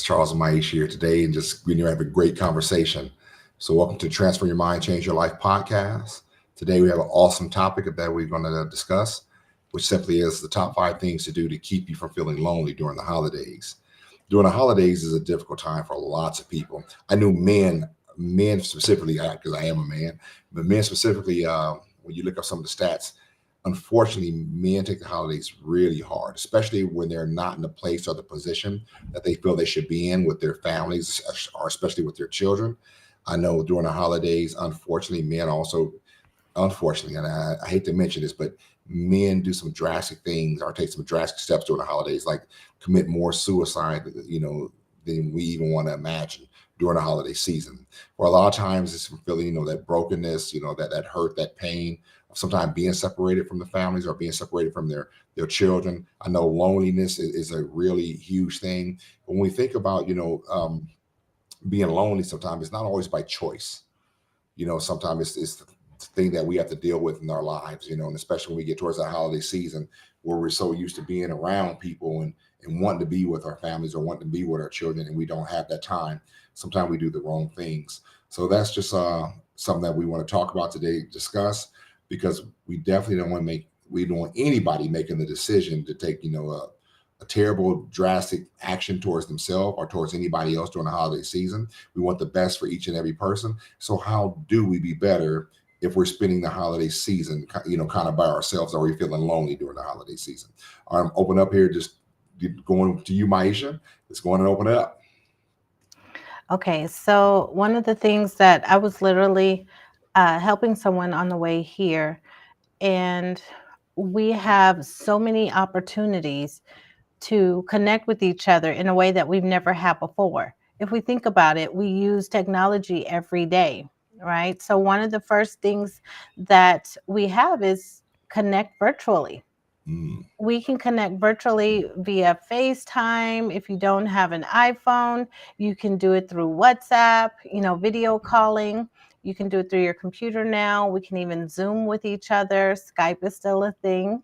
Charles and Maish here today, and just we have a great conversation. So, welcome to Transform Your Mind, Change Your Life podcast. Today, we have an awesome topic that we're going to discuss, which simply is the top 5 things to do to keep you from feeling lonely during the holidays. During the holidays is a difficult time for lots of people. I knew men specifically, because I am a man, but men specifically, when you look up some of the stats, unfortunately, men take the holidays really hard, especially when they're not in the place or the position that they feel they should be in with their families, or especially with their children. I know during the holidays, unfortunately, men also, unfortunately, and I hate to mention this, but men do some drastic things or take some drastic steps during the holidays, like commit more suicide, than we even want to imagine during the holiday season. For a lot of times, it's from feeling, that brokenness, that hurt, that pain, sometimes being separated from the families or being separated from their children. I know loneliness is a really huge thing. But when we think about, being lonely, sometimes it's not always by choice. Sometimes it's the thing that we have to deal with in our lives, and especially when we get towards the holiday season where we're so used to being around people and wanting to be with our families or wanting to be with our children, and we don't have that time. Sometimes we do the wrong things. So that's just something that we want to talk about today, discuss, because we definitely we don't want anybody making the decision to take, a terrible, drastic action towards themselves or towards anybody else during the holiday season. We want the best for each and every person. So how do we be better if we're spending the holiday season, kind of by ourselves, or we're feeling lonely during the holiday season? I'm open up here, just going to you, Maisha. Let's go on and open it up. Okay, so one of the things that I was literally helping someone on the way here, and we have so many opportunities to connect with each other in a way that we've never had before. If we think about it, we use technology every day, right? So, one of the first things that we have is connect virtually. Mm, We can connect virtually via FaceTime. If you don't have an iPhone, you can do it through WhatsApp, video calling. You can do it through your computer now. We can even Zoom with each other. Skype is still a thing.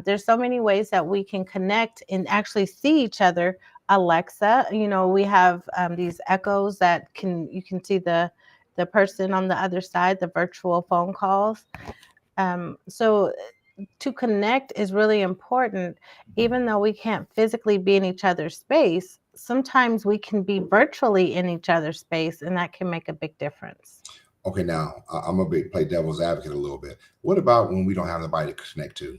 There's so many ways that we can connect and actually see each other. Alexa, we have these echoes that you can see the person on the other side, the virtual phone calls. So to connect is really important. Even though we can't physically be in each other's space, sometimes we can be virtually in each other's space, and that can make a big difference. okay, now I'm gonna play devil's advocate a little bit. What about when we don't have anybody to connect to?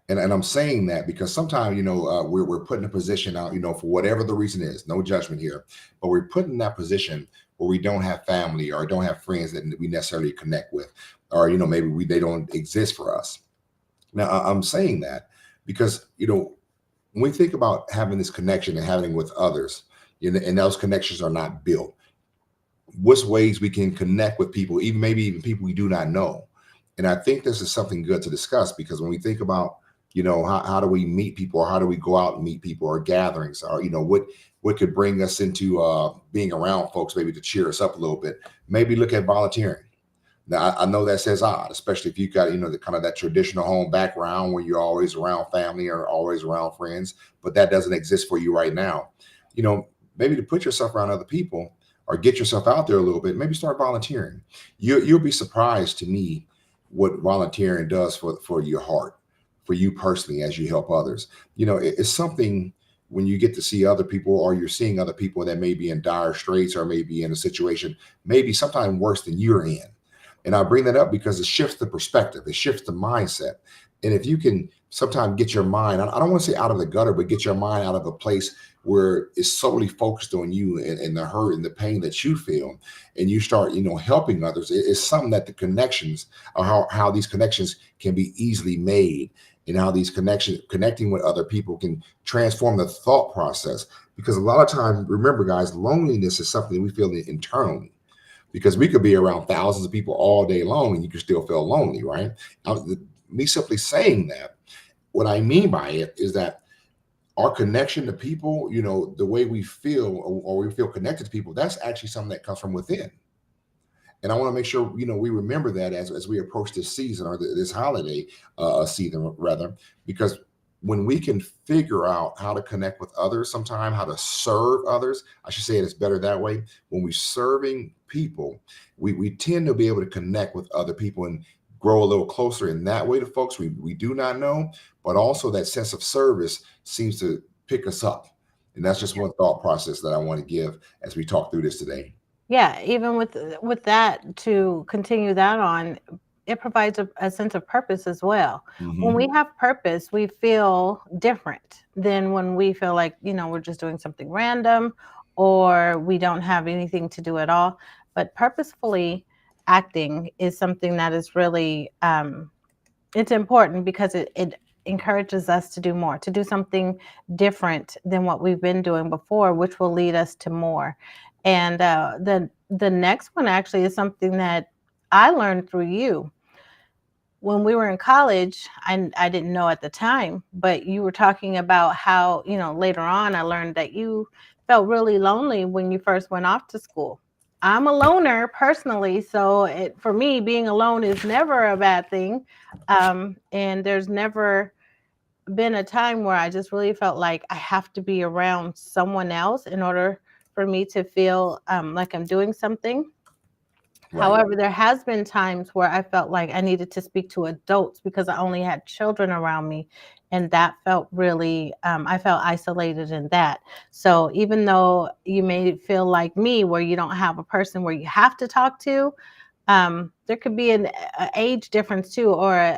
And I'm saying that because sometimes, we're put in a position out, for whatever the reason is, no judgment here, but we're put in that position where we don't have family or don't have friends that we necessarily connect with, or, maybe they don't exist for us. Now, I'm saying that because, when we think about having this connection and having it with others, and those connections are not built, what's ways we can connect with people, even maybe even people we do not know. And I think this is something good to discuss, because when we think about, how do we meet people, or how do we go out and meet people, or gatherings, or, what could bring us into being around folks, maybe to cheer us up a little bit, maybe look at volunteering. Now, I know that says odd, especially if you've got, the kind of that traditional home background where you're always around family or always around friends, but that doesn't exist for you right now. You know, maybe to put yourself around other people or get yourself out there a little bit, maybe start volunteering. You'll be surprised to me what volunteering does for your heart, for you personally, as you help others. It's something when you get to see other people, or you're seeing other people that may be in dire straits, or maybe in a situation maybe sometimes worse than you're in. And I bring that up because it shifts the perspective, it shifts the mindset. And if you can sometimes get your mind, I don't want to say out of the gutter, but get your mind out of a place where it's solely focused on you, and the hurt and the pain that you feel, and you start, helping others. It's something that the connections, or how these connections can be easily made, and how these connecting with other people can transform the thought process. Because a lot of times, remember, guys, loneliness is something we feel internally, because we could be around thousands of people all day long and you can still feel lonely, right? Now, me simply saying that, what I mean by it is that our connection to people, the way we feel, or we feel connected to people, that's actually something that comes from within. And I want to make sure, we remember that as we approach this season, or this holiday season rather, because when we can figure out how to connect with others, sometime how to serve others, I should say it's better that way. When we're serving people, we tend to be able to connect with other people and grow a little closer in that way to folks we do not know, but also that sense of service seems to pick us up. And that's just one thought process that I want to give as we talk through this today. Yeah, even with that, to continue that on, it provides a sense of purpose as well. When Hmm. we have purpose, we feel different than when we feel like, we're just doing something random or we don't have anything to do at all. But purposefully acting is something that is really it's important because it encourages us to do more, to do something different than what we've been doing before, which will lead us to more. And the next one actually is something that I learned through you. When we were in college, I didn't know at the time, but you were talking about how, later on I learned that you felt really lonely when you first went off to school. I'm a loner personally, so for me, being alone is never a bad thing. And there's never been a time where I just really felt like I have to be around someone else in order for me to feel like I'm doing something. Right. However, there has been times where I felt like I needed to speak to adults because I only had children around me, and that felt really I felt isolated in that. So even though you may feel like me, where you don't have a person where you have to talk to, there could be a age difference too, or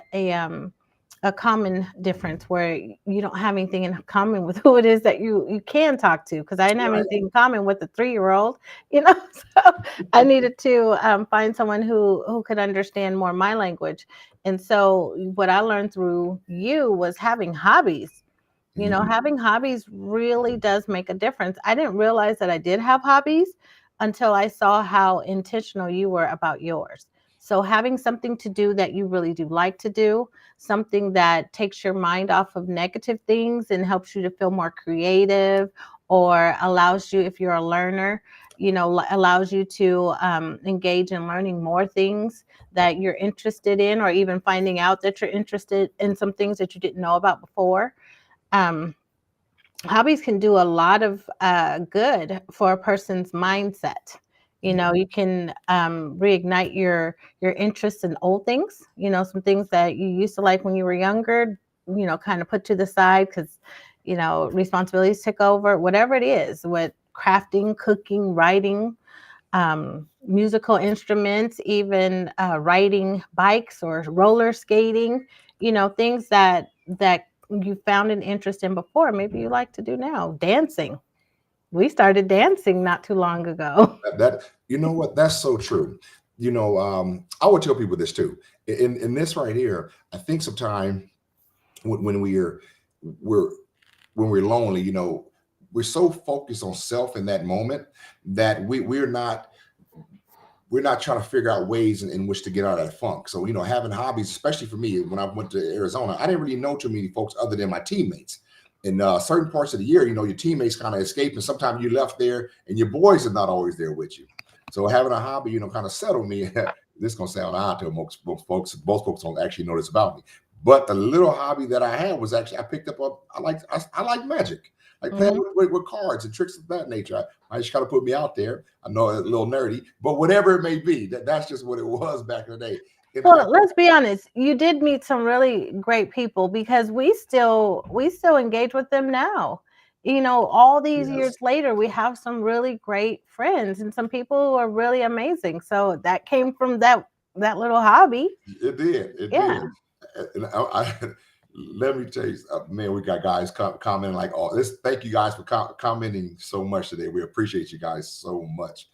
a common difference where you don't have anything in common with who it is that you can talk to. Because I didn't have Right. anything in common with a 3-year old, so I needed to find someone who could understand more my language. And so what I learned through you was having hobbies. Hmm. Having hobbies really does make a difference. I didn't realize that I did have hobbies until I saw how intentional you were about yours. So having something to do that you really do like to do, something that takes your mind off of negative things and helps you to feel more creative, or allows you, if you're a learner, allows you to engage in learning more things that you're interested in, or even finding out that you're interested in some things that you didn't know about before. um, Hobbies can do a lot of good for a person's mindset. You can reignite your interest in old things. Some things that you used to like when you were younger. Kind of put to the side because responsibilities took over. Whatever it is, with crafting, cooking, writing, musical instruments, even riding bikes or roller skating, things that you found an interest in before, maybe you like to do now. Dancing. We started dancing not too long ago. That you know what? That's so true. I would tell people this too. In this right here, I think sometimes when we're when we're lonely, we're so focused on self in that moment that we're not trying to figure out ways in which to get out of that funk. So, having hobbies, especially for me, when I went to Arizona, I didn't really know too many folks other than my teammates. In certain parts of the year, your teammates kind of escape, and sometimes you left there, and your boys are not always there with you. So having a hobby, kind of settled me. This is gonna sound odd to most folks don't actually know this about me. But the little hobby that I had was actually I picked up. I like magic, like playing Hmm. with cards and tricks of that nature. I just kind of put me out there. I know it's a little nerdy, but whatever it may be, that's just what it was back in the day. In Well, fact, let's be honest. You did meet some really great people because we still engage with them now. All these yes, years later, we have some really great friends and some people who are really amazing. So that came from that little hobby. it did. It Yeah. did. And let me tell you, man, we got guys commenting like, "Oh, this." Thank you guys for commenting so much today. We appreciate you guys so much.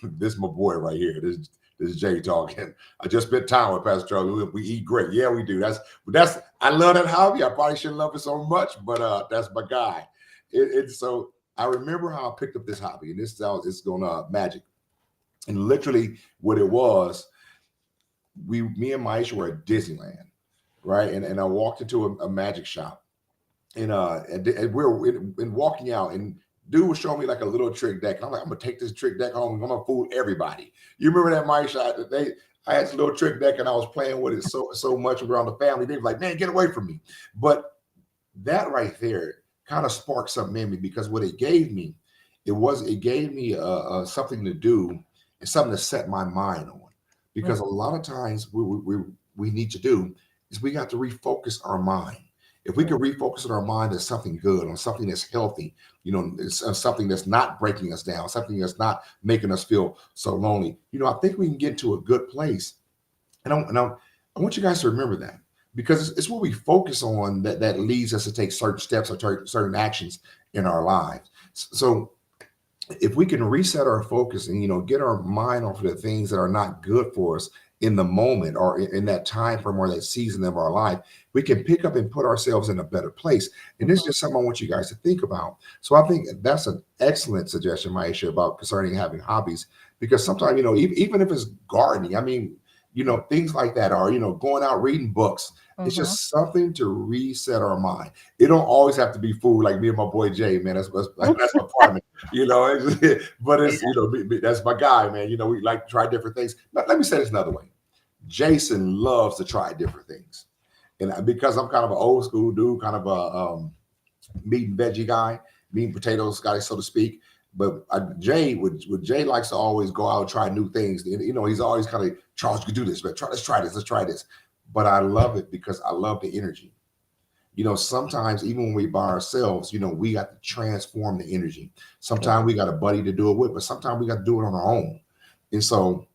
This is my boy right here. This is Jay talking. I just spent time with Pastor Charlie. We eat great. Yeah, we do. That's I love that hobby. I probably shouldn't love it so much, but that's my guy. It's so I remember how I picked up this hobby, and this sounds it's going magic. And literally, what it was, me and Maisha were at Disneyland, right? And I walked into a magic shop, and we were in walking out, and dude was showing me like a little trick deck. And I'm like, I'm gonna take this trick deck home. I'm gonna fool everybody. You remember that Maisha? I had this little trick deck, and I was playing with it so much around the family. They were like, man, get away from me. But that right there kind of sparked something in me, because what it gave me something to do and something to set my mind on. Because a lot of times we need to do is we got to refocus our mind. If we can refocus on our mind on something good, on something that's healthy, it's something that's not breaking us down, something that's not making us feel so lonely, I think we can get to a good place. And I want you guys to remember that, because it's what we focus on that leads us to take certain steps or certain actions in our lives. So if we can reset our focus and get our mind off of the things that are not good for us in the moment, or in that time frame or that season of our life, we can pick up and put ourselves in a better place. And this is Mhm. just something I want you guys to think about. So I think that's an excellent suggestion, Maisha, about concerning having hobbies, because sometimes, even if it's gardening, I mean, things like that, or going out reading books. It's Mhm. just something to reset our mind. It don't always have to be food, like me and my boy Jay, man. That's my partner. But it's that's my guy, man. We like to try different things. But let me say this another way. Jason loves to try different things, and because I'm kind of an old school dude, kind of a meat and veggie guy, meat and potatoes guy, so to speak. But Jay likes to always go out and try new things. He's always kind of, Charles, you can do this, but let's try this, let's try this. But I love it because I love the energy. Sometimes even when we by ourselves, we got to transform the energy. Yeah. Sometimes we got a buddy to do it with, but sometimes we got to do it on our own. And so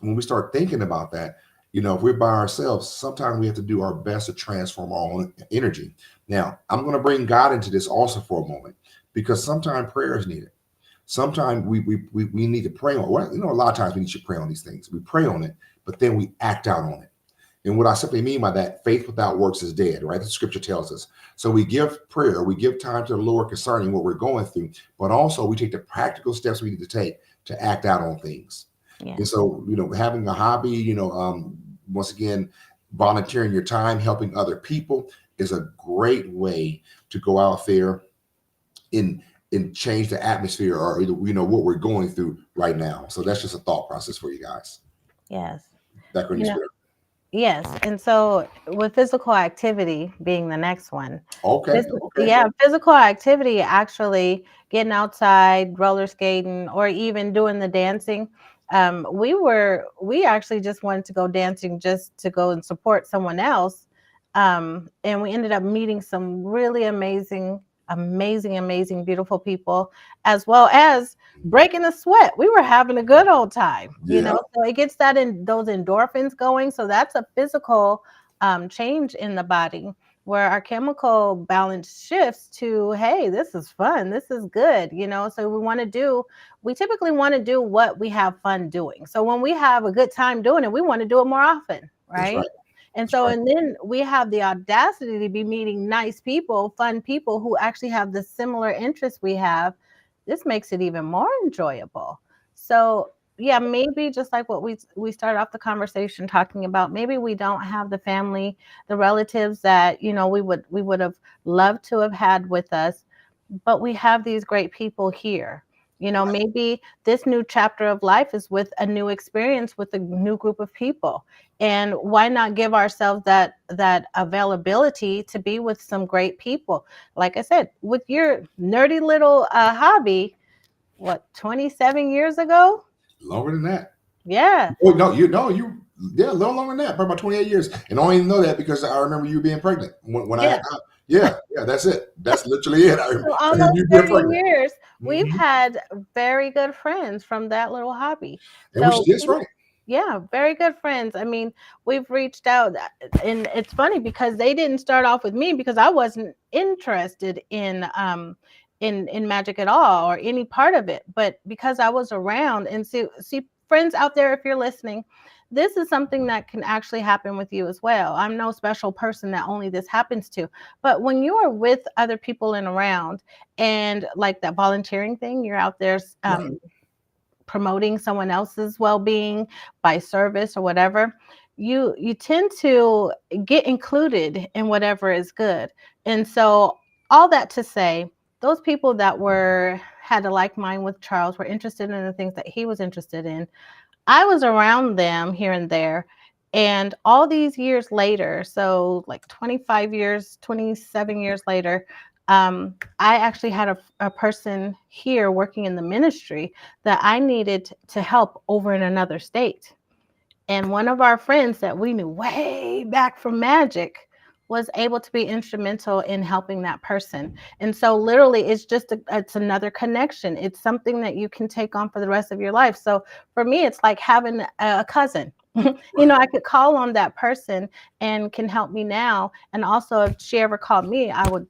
when we start thinking about that, if we're by ourselves, sometimes we have to do our best to transform our own energy. Now, I'm going to bring God into this also for a moment, because sometimes prayer is needed. Sometimes we need to pray on. Well, a lot of times we need to pray on these things. We pray on it, but then we act out on it. And what I simply mean by that, faith without works is dead, right? The scripture tells us. So we give prayer, we give time to the Lord concerning what we're going through, but also we take the practical steps we need to take to act out on things. And Yes. so, having a hobby, once again, volunteering your time, helping other people is a great way to go out there and change the atmosphere, or what we're going through right now. So that's just a thought process for you guys. Yes. Back on your You know, spirit. yes. And so with physical activity being the next one, Okay. Okay. yeah, physical activity, actually getting outside, roller skating, or even doing the dancing. We actually just wanted to go dancing just to go and support someone else. And we ended up meeting some really amazing, beautiful people, as well as breaking a sweat. We were having a good old time. Yeah. So it gets that in those endorphins going. So that's a physical change in the body, where our chemical balance shifts to, hey, this is fun, this is good. So we typically want to do what we have fun doing. So when we have a good time doing it, we want to do it more often, That's right? right. And That's so, right. and then we have the audacity to be meeting nice people, fun people who actually have the similar interests we have. This makes it even more enjoyable. So yeah, maybe just like what we started off the conversation talking about, maybe we don't have the family, the relatives that we would have loved to have had with us, but we have these great people here. Maybe this new chapter of life is with a new experience with a new group of people. And why not give ourselves that availability to be with some great people? Like I said, with your nerdy little hobby, what, 27 years ago? Longer than that. Yeah. Oh no, yeah, a little longer than that, probably about 28 years. And I don't even know that because I remember you being pregnant when I Yeah. had. Yeah, yeah, that's it. That's literally it. So I remember almost you being 30 pregnant. years, we've Mhm. had very good friends from that little hobby. And which So is right. yeah, very good friends. I mean, we've reached out, and it's funny because they didn't start off with me because I wasn't interested in magic at all or any part of it. But because I was around, and see friends out there, if you're listening, this is something that can actually happen with you as well. I'm no special person that only this happens to. But when you are with other people and around, and like that volunteering thing, you're out there Right. promoting someone else's well-being by service or whatever, you tend to get included in whatever is good. And so all that to say, those people that were had a like mind with Charles, were interested in the things that he was interested in, I was around them here and there, And all these years later, so like 25 years, 27 years later, I actually had a person here working in the ministry that I needed to help over in another state. And one of our friends that we knew way back from magic was able to be instrumental in helping that person. And so literally it's another connection. It's something that you can take on for the rest of your life. So for me, it's like having a cousin. Right. I could call on that person and can help me now. And also if she ever called me, I would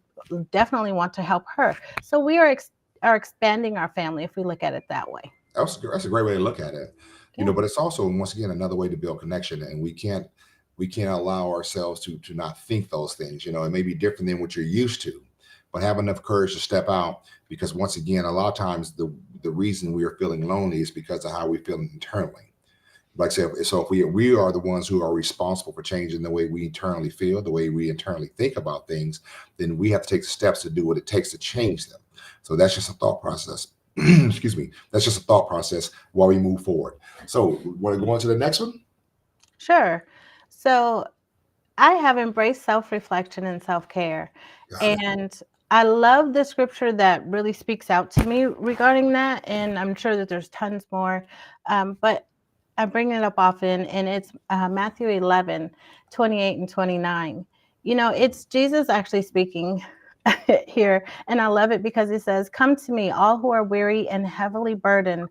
definitely want to help her. So we are expanding our family if we look at it that way. That's a great way to look at it. Yeah. But it's also once again another way to build connection, and we can't allow ourselves to not think those things. It may be different than what you're used to, but have enough courage to step out, because once again, a lot of times the reason we are feeling lonely is because of how we feel internally. Like I said, so if we are the ones who are responsible for changing the way we internally feel, the way we internally think about things, then we have to take the steps to do what it takes to change them. So that's just a thought process. Excuse me. That's just a thought process while we move forward. So, want to go on to the next one? Sure. So I have embraced self reflection and self care. Got it. And I love the scripture that really speaks out to me regarding that. And I'm sure that there's tons more. But I bring it up often, and it's Matthew 11:28 and 29. It's Jesus actually speaking here. And I love it because he says, "Come to me, all who are weary and heavily burdened."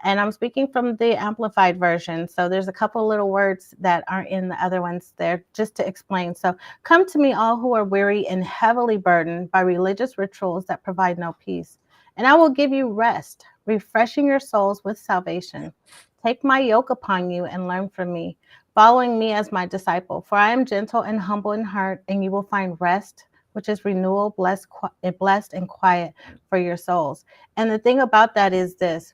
And I'm speaking from the amplified version. So there's a couple little words that aren't in the other ones there just to explain. So, come to me, all who are weary and heavily burdened by religious rituals that provide no peace, and I will give you rest, refreshing your souls with salvation. Take my yoke upon you and learn from me, following me as my disciple. For I am gentle and humble in heart, and you will find rest, which is renewal, blessed and quiet for your souls. And the thing about that is this: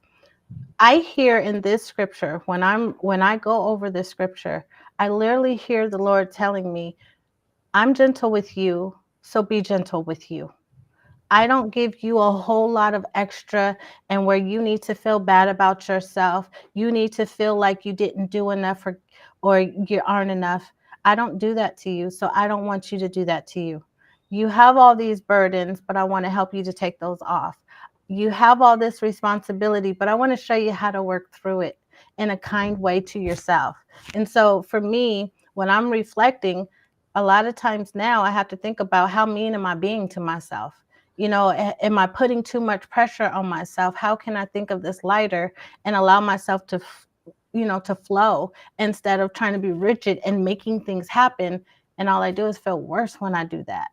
I hear in this scripture, when I go over this scripture, I literally hear the Lord telling me, I'm gentle with you, so be gentle with you. I don't give you a whole lot of extra, and where you need to feel bad about yourself, you need to feel like you didn't do enough, or you aren't enough. I don't do that to you, so I don't want you to do that to you. You have all these burdens, but I want to help you to take those off. You have all this responsibility, but I want to show you how to work through it in a kind way to yourself. And so for me, when I'm reflecting, a lot of times now I have to think about, how mean am I being to myself? Am I putting too much pressure on myself? How can I think of this lighter and allow myself to to flow, instead of trying to be rigid and making things happen, and all I do is feel worse when I do that.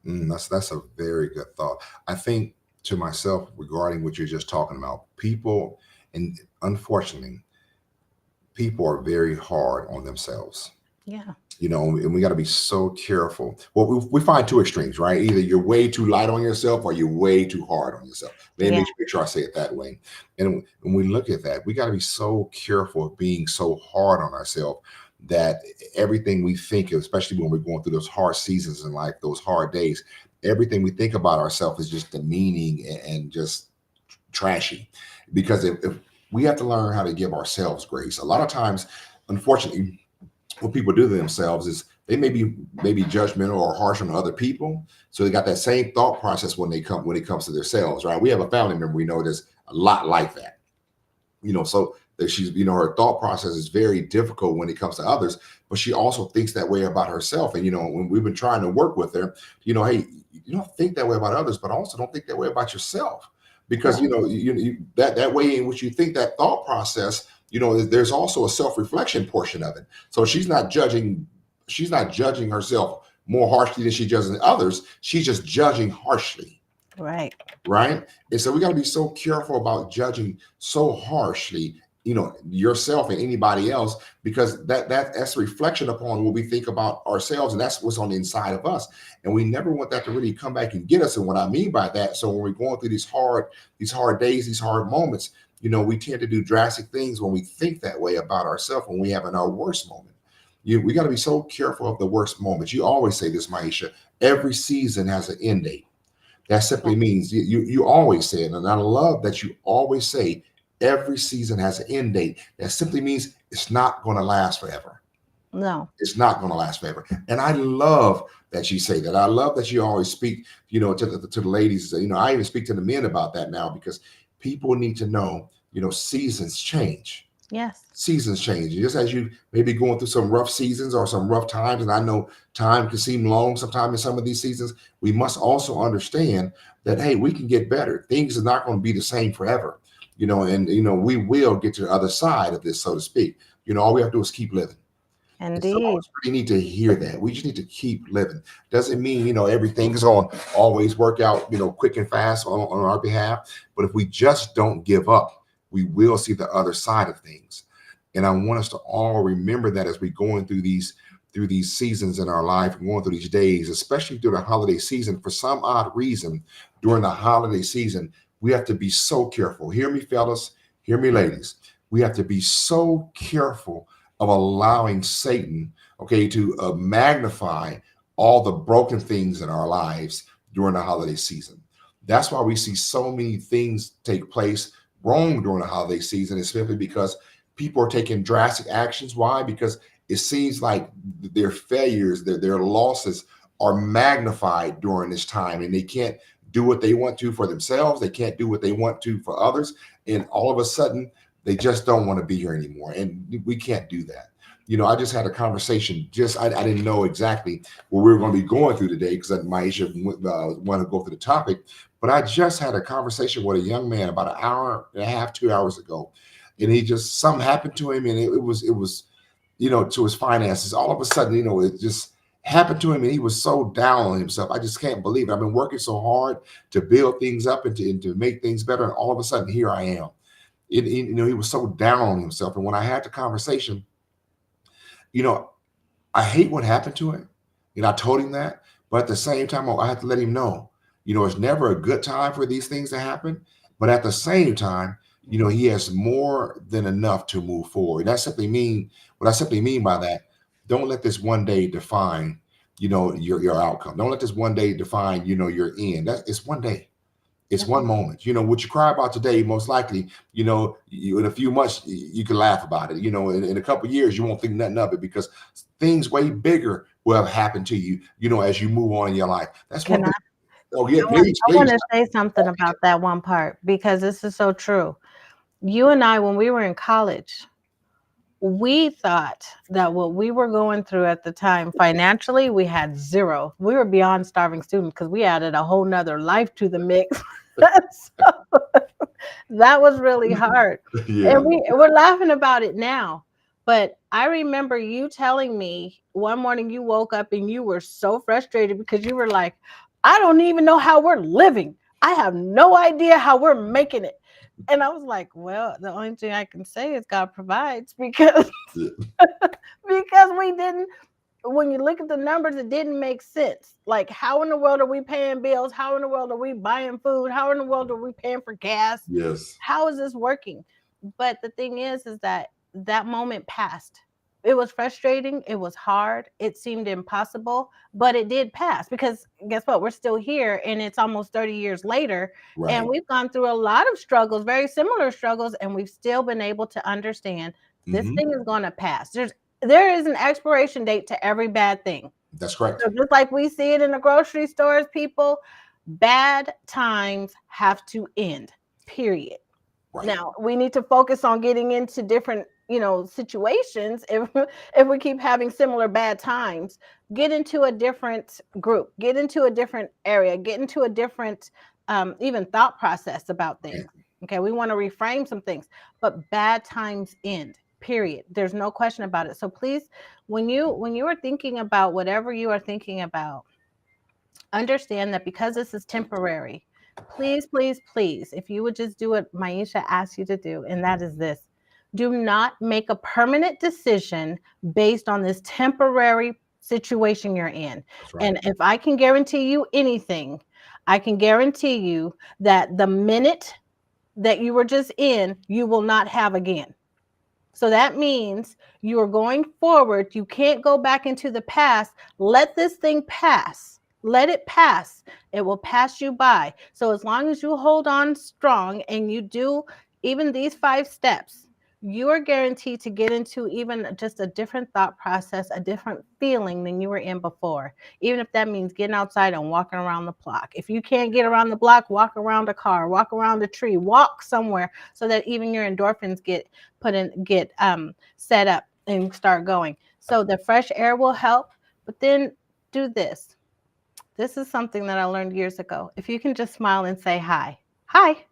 That's a very good thought. I think to myself regarding what you're just talking about, people, and unfortunately, people are very hard on themselves. Yeah. And we got to be so careful. Well, we find two extremes, right? Either you're way too light on yourself or you're way too hard on yourself. Let me Yeah. make sure I say it that way. And when we look at that, we got to be so careful of being so hard on ourselves that everything we think of, especially when we're going through those hard seasons in life, those hard days, everything we think about ourselves is just demeaning and just trashy. Because if we have to learn how to give ourselves grace. A lot of times, unfortunately, what people do to themselves is they maybe judgmental or harsh on other people. So they got that same thought process when it comes to themselves, right? We have a family member we know that's a lot like that. So that she's, her thought process is very difficult when it comes to others, but she also thinks that way about herself. And when we've been trying to work with her, hey, you don't think that way about others, but also don't think that way about yourself. Because Right. that way in which you think, that thought process, there's also a self-reflection portion of it. So she's not judging herself more harshly than she judges others. She's just judging harshly, Right. right? And so we got to be so careful about judging so harshly, yourself and anybody else, because that's a reflection upon what we think about ourselves, and that's what's on the inside of us. And we never want that to really come back and get us. And what I mean by that, so when we're going through these hard days, these hard moments, we tend to do drastic things when we think that way about ourselves, when we have in our worst moment. We got to be so careful of the worst moments. You always say this, Maisha: every season has an end date. That Yeah. simply means you always say it, and I love that you always say every season has an end date. That simply means it's not going to last forever. No. It's not going to last forever. And I love that you say that. I love that you always speak, to the ladies. I even speak to the men about that now because people need to know, seasons change. Yes. Seasons change. Just as you may be going through some rough seasons or some rough times, and I know time can seem long sometimes in some of these seasons, we must also understand that, hey, we can get better. Things are not going to be the same forever, and, we will get to the other side of this, so to speak. All we have to do is keep living. And some of Indeed. us really need to hear that. We just need to keep living. Doesn't mean, everything is going to always work out, quick and fast on our behalf. But if we just don't give up, we will see the other side of things. And I want us to all remember that as we're going through these seasons in our life, going through these days, especially through the holiday season. For some odd reason, during the holiday season, we have to be so careful. Hear me, fellas. Hear me, ladies. We have to be so careful of allowing Satan, okay, to magnify all the broken things in our lives during the holiday season. That's why we see so many things take place wrong during the holiday season. It's simply because people are taking drastic actions. Why? Because it seems like their failures, their losses are magnified during this time, and they can't do what they want to for themselves. They can't do what they want to for others. And all of a sudden, they just don't want to be here anymore. And we can't do that. I just had a conversation. I didn't know exactly what we were going to be going through today because Maisha wanted to go through the topic. But I just had a conversation with a young man about an hour and a half, 2 hours ago, and he just something happened to him, and it was to his finances. All of a sudden, it just happened to him, and he was so down on himself. I just can't believe it. I've been working so hard to build things up and to make things better, and all of a sudden, here I am. He was so down on himself. And when I had the conversation, you know, I hate what happened to him. I told him that, but at the same time, I had to let him know, it's never a good time for these things to happen. But at the same time, he has more than enough to move forward. What I simply mean by that, don't let this one day define, your outcome. Don't let this one day define, your end. It's one day. It's one moment. What you cry about today, most likely, in a few months, you can laugh about it. In a couple of years, you won't think nothing of it because things way bigger will have happened to you, as you move on in your life. That's one Can thing. Oh, yeah, please, I want please. to say something about that one part because this is so true. You and I, when we were in college, we thought that what we were going through at the time financially, we had zero. We were beyond starving students because we added a whole nother life to the mix. So that was really hard. Yeah. And we're laughing about it now. But I remember you telling me one morning you woke up and you were so frustrated because you were like, I don't even know how we're living. I have no idea how we're making it. And I was like, well, the only thing I can say is God provides because because we didn't, when you look at the numbers, it didn't make sense. Like, how in the world are we paying bills? How in the world are we buying food? How in the world are we paying for gas? Yes. How is this working? But the thing is that that moment passed. It was frustrating. It was hard. It seemed impossible, but it did pass because guess what? We're still here and it's almost 30 years later. And Right. we've gone through a lot of struggles, very similar struggles, and we've still been able to understand this Hmm. thing is going to pass. There is an expiration date to every bad thing. That's correct. So just like we see it in the grocery stores, people, bad times have to end. Period. Right. Now, we need to focus on getting into different, situations. If we keep having similar bad times, get into a different group, get into a different area, get into a different even thought process about things. Right. Okay, we want to reframe some things, but bad times end. Period. There's no question about it. So please, when you are thinking about whatever you are thinking about, understand that because this is temporary, please, please, please, if you would just do what Maisha asked you to do, and that is this: do not make a permanent decision based on this temporary situation you're in. That's right. And if I can guarantee you anything, I can guarantee you that the minute that you were just in, you will not have again. So that means you are going forward. You can't go back into the past. Let this thing pass. Let it pass. It will pass you by. So as long as you hold on strong and you do even these 5 steps, you are guaranteed to get into even just a different thought process, a different feeling than you were in before. Even if that means getting outside and walking around the block. If you can't get around the block, walk around a car, walk around a tree, walk somewhere so that even your endorphins get set up and start going. So the fresh air will help, but then do this. This is something that I learned years ago. If you can just smile and say hi. Hi.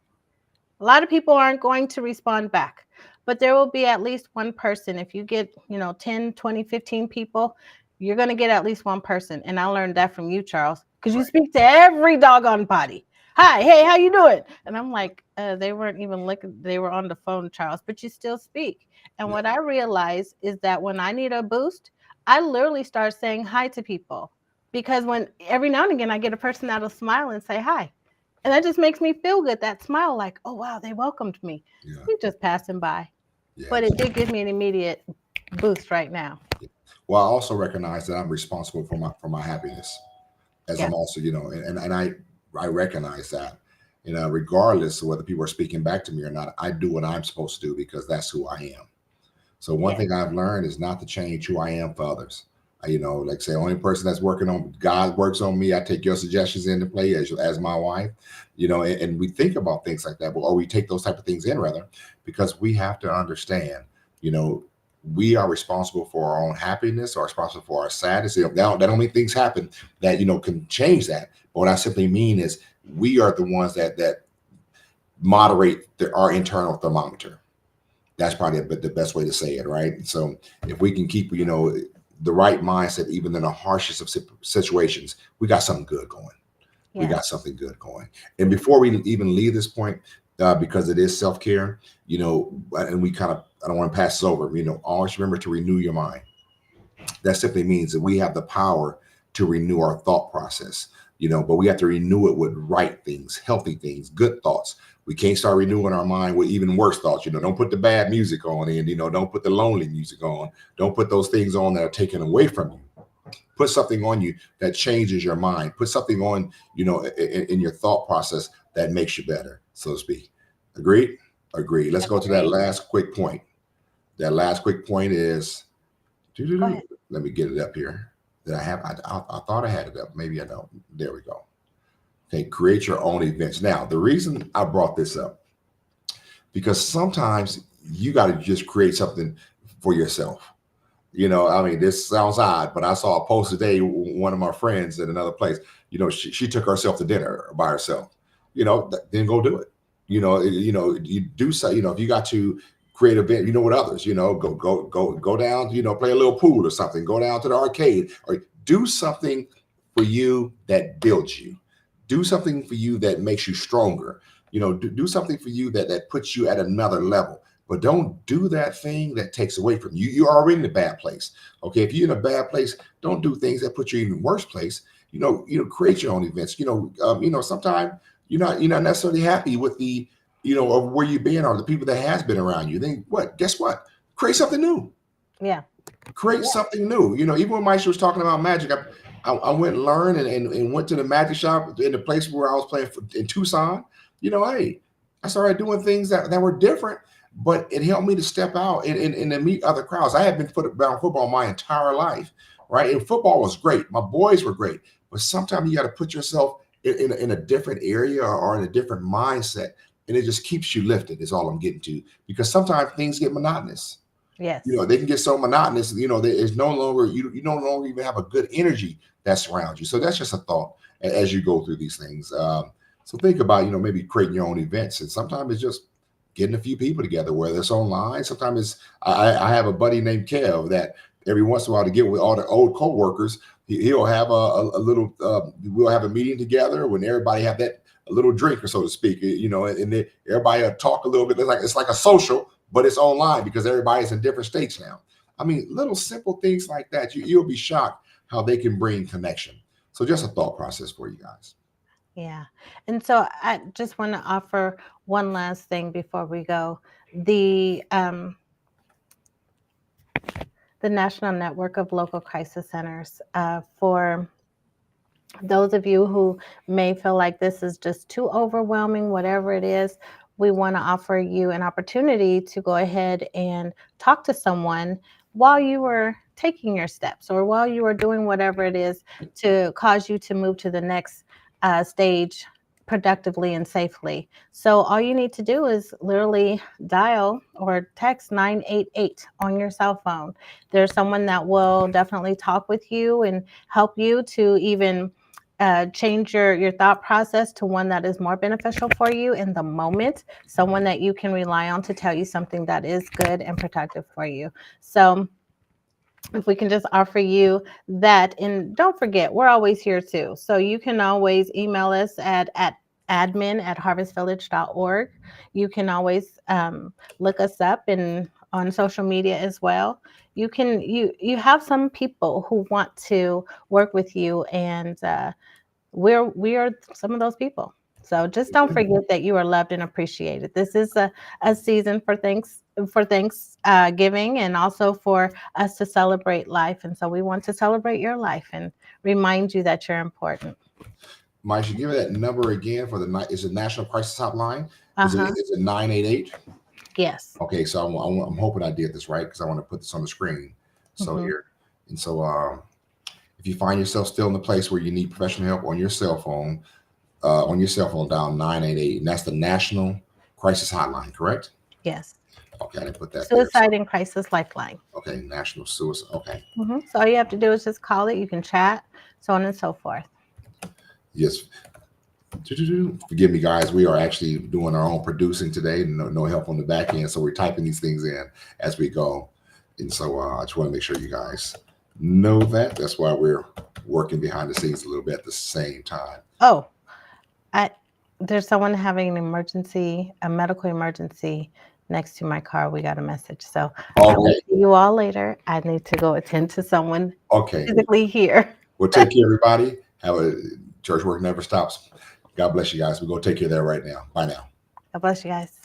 A lot of people aren't going to respond back, but there will be at least one person. If you get, 10, 20, 15 people, you're going to get at least one person. And I learned that from you, Charles, because you Right. speak to every doggone body. Hi, hey, how you doing? And I'm like, they weren't even looking. They were on the phone, Charles, but you still speak. And Yeah. what I realized is that when I need a boost, I literally start saying hi to people because when every now and again I get a person that'll smile and say hi. And that just makes me feel good. That smile, like, oh wow, they welcomed me. Yeah. We just passing by. Yeah. But it did give me an immediate boost right now. Well, I also recognize that I'm responsible for my happiness, as Yeah. I'm also, and I recognize that, regardless of whether people are speaking back to me or not, I do what I'm supposed to do because that's who I am. So one Yeah. thing I've learned is not to change who I am for others. Like say, only person that's working on God works on me. I take your suggestions into play as my wife, and we think about things like that, or we take those type of things in rather, because we have to understand, you know, we are responsible for our own happiness, or responsible for our sadness. That don't mean things happen that can change that. But what I simply mean is we are the ones that moderate our internal thermometer. That's probably the best way to say it, right? So if we can keep, the right mindset, even in the harshest of situations, we got something good going. We got Yes. something good going. And before we even leave this point, because it is self care, and we kind of, I don't want to pass this over, always remember to renew your mind. That simply means that we have the power to renew our thought process, but we have to renew it with right things, healthy things, good thoughts. We can't start renewing our mind with even worse thoughts. Don't put the bad music on, and don't put the lonely music on. Don't put those things on that are taken away from you. Put something on you that changes your mind. Put something on, in your thought process that makes you better, so to speak. Agreed? Agreed. Let's go to that Agree. last quick point. That last quick point is, Go ahead. let me get it up here. That I have. I thought I had it up. Maybe I don't. There we go. Okay, create your own events. Now, the reason I brought this up, because sometimes you got to just create something for yourself. I mean, this sounds odd, but I saw a post today. One of my friends at another place, she took herself to dinner by herself. Then go do it. You do so. If you got to create an event, with others, go down. Play a little pool or something. Go down to the arcade or do something for you that builds you. Do something for you that makes you stronger. Do something for you that puts you at another level. But don't do that thing that takes away from you. You're already in a bad place. Okay, if you're in a bad place, don't do things that put you in a worse place. Create your own events. Sometimes you're not necessarily happy with the, of where you've been or the people that has been around you. Then what? Guess what? Create something new. Yeah. Create something new. Even when Maisha was talking about magic, I went and learned and went to the magic shop in the place where I was playing in Tucson. Hey, I started doing things that were different, but it helped me to step out and to meet other crowds. I had been around football my entire life, right? And football was great. My boys were great, but sometimes you got to put yourself in a different area or in a different mindset, and it just keeps you lifted. Is all I'm getting to, because sometimes things get monotonous. Yes. They can get so monotonous. There's no longer you no longer even have a good energy that surrounds you. So that's just a thought as you go through these things. So think about maybe creating your own events, and sometimes it's just getting a few people together, whether it's online. Sometimes it's I have a buddy named Kev that every once in a while to get with all the old co-workers. He'll have a little. We'll have a meeting together when everybody have that a little drink, or so to speak. And then everybody will talk a little bit. It's like a social, but it's online because everybody's in different states now. I mean, little simple things like that. You'll be shocked how they can bring connection. So just a thought process for you guys. Yeah. And so I just want to offer one last thing before we go. The National Network of Local Crisis Centers, for those of you who may feel like this is just too overwhelming, whatever it is, we want to offer you an opportunity to go ahead and talk to someone while you were taking your steps or while you were doing whatever it is to cause you to move to the next stage productively and safely. So all you need to do is literally dial or text 988 on your cell phone. There's someone that will definitely talk with you and help you to even change your thought process to one that is more beneficial for you in the moment, someone that you can rely on to tell you something that is good and productive for you. So if we can just offer you that, and don't forget, we're always here too. So you can always email us at admin@harvestvillage.org. You can always look us up and on social media as well. You have some people who want to work with you, and we are some of those people. So just don't forget that you are loved and appreciated. This is a season for giving, and also for us to celebrate life. And so we want to celebrate your life and remind you that you're important. Mike, you give me that number again for the night. Is it National Crisis Hotline? Is it Uh-huh. is it 988? Yes. Okay, so I'm hoping I did this right because I want to put this on the screen. So Mhm. here, and so if you find yourself still in the place where you need professional help on your cell phone, dial 988, and that's the National Crisis Hotline, correct? Yes. Okay, I didn't put that there. So, Suicide and Crisis Lifeline. okay, National Suicide. Okay, So all you have to do is just call it. You can chat, so on and so forth. yes. Forgive me, guys. We are actually doing our own producing today. No help on the back end, so we're typing these things in as we go. And so I just want to make sure you guys know that. That's why we're working behind the scenes a little bit at the same time. Oh, I there's someone having an emergency, a medical emergency next to my car. We got a message. So I will Okay. see you all later. I need to go attend to someone Okay. physically here. Well, take care, everybody. Have a church work never stops. God bless you guys. We're going to take care of that right now. Bye now. God bless you guys.